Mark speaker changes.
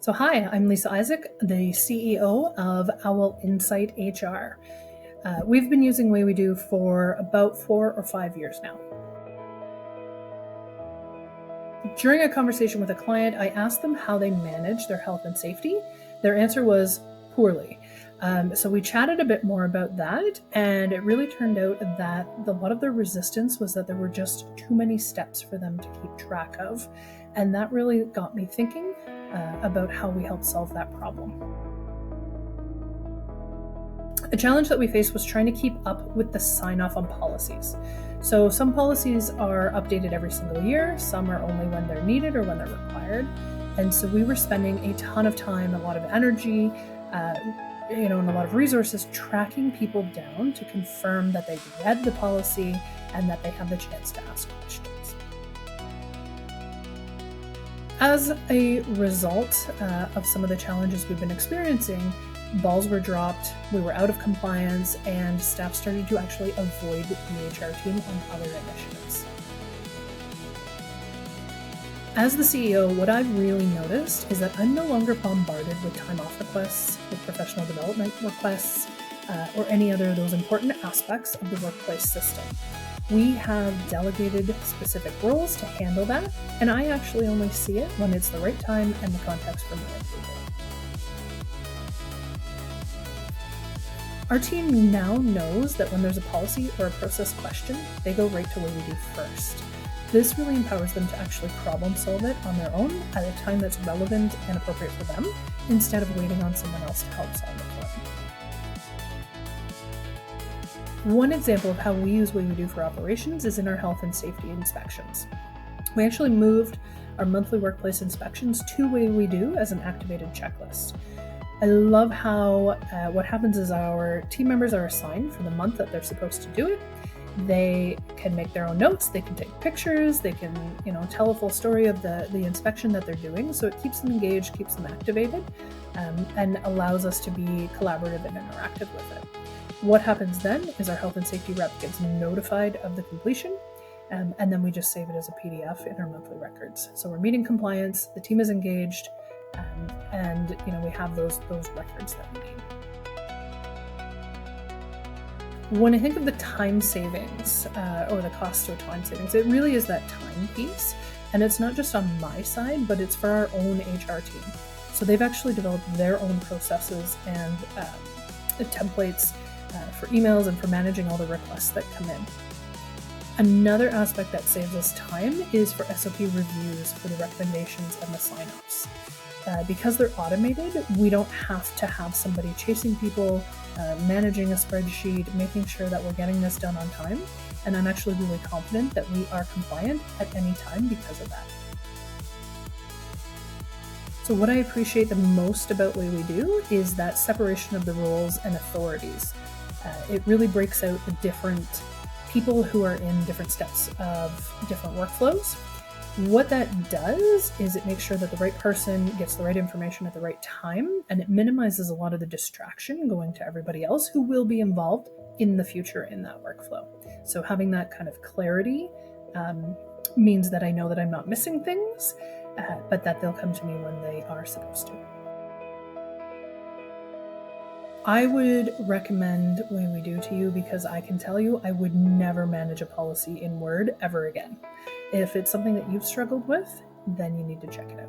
Speaker 1: So hi, I'm Lisa Isaac, the CEO of Owl Insight HR. We've been using Way We Do for about 4 or 5 years now. During a conversation with a client, I asked them how they manage their health and safety. Their answer was poorly. So we chatted a bit more about that, and it really turned out that a lot of their resistance was that there were just too many steps for them to keep track of. And that really got me thinking about how we help solve that problem. A challenge that we faced was trying to keep up with the sign-off on policies. So some policies are updated every single year, some are only when they're needed or when they're required. And so we were spending a ton of time, a lot of energy, and a lot of resources tracking people down to confirm that they've read the policy and that they have the chance to ask questions. As a result of some of the challenges we've been experiencing, balls were dropped, we were out of compliance, and staff started to actually avoid the HR team on other initiatives. As the CEO, what I've really noticed is that I'm no longer bombarded with time off requests, with professional development requests, or any other of those important aspects of the workplace system. We have delegated specific roles to handle that, and I actually only see it when it's the right time and the context for my approval. Our team now knows that when there's a policy or a process question, they go right to Way We Do first. This really empowers them to actually problem solve it on their own at a time that's relevant and appropriate for them, instead of waiting on someone else to help solve it for them. One example of how we use Way We Do for operations is in our health and safety inspections. We actually moved our monthly workplace inspections to Way We Do as an activated checklist. I love how what happens is our team members are assigned for the month that they're supposed to do it. They can make their own notes, they can take pictures, they can tell a full story of the inspection that they're doing. So it keeps them engaged, keeps them activated, and allows us to be collaborative and interactive with it. What happens then is our health and safety rep gets notified of the completion, and then we just save it as a PDF in our monthly records. So we're meeting compliance, the team is engaged, and we have those records that we need. When I think of the time savings or the cost or time savings, it really is that time piece, and it's not just on my side, but it's for our own HR team. So they've actually developed their own processes and templates for emails and for managing all the requests that come in. Another aspect that saves us time is for SOP reviews for the recommendations and the sign-offs. Because they're automated, we don't have to have somebody chasing people, managing a spreadsheet, making sure that we're getting this done on time. And I'm actually really confident that we are compliant at any time because of that. So what I appreciate the most about Way We Do is that separation of the roles and authorities. It really breaks out the different people who are in different steps of different workflows. What that does is it makes sure that the right person gets the right information at the right time, and it minimizes a lot of the distraction going to everybody else who will be involved in the future in that workflow. So having that kind of clarity means that I know that I'm not missing things, but that they'll come to me when they are supposed to. I would recommend Way We Do to you because I can tell you I would never manage a policy in Word ever again. If it's something that you've struggled with, then you need to check it out.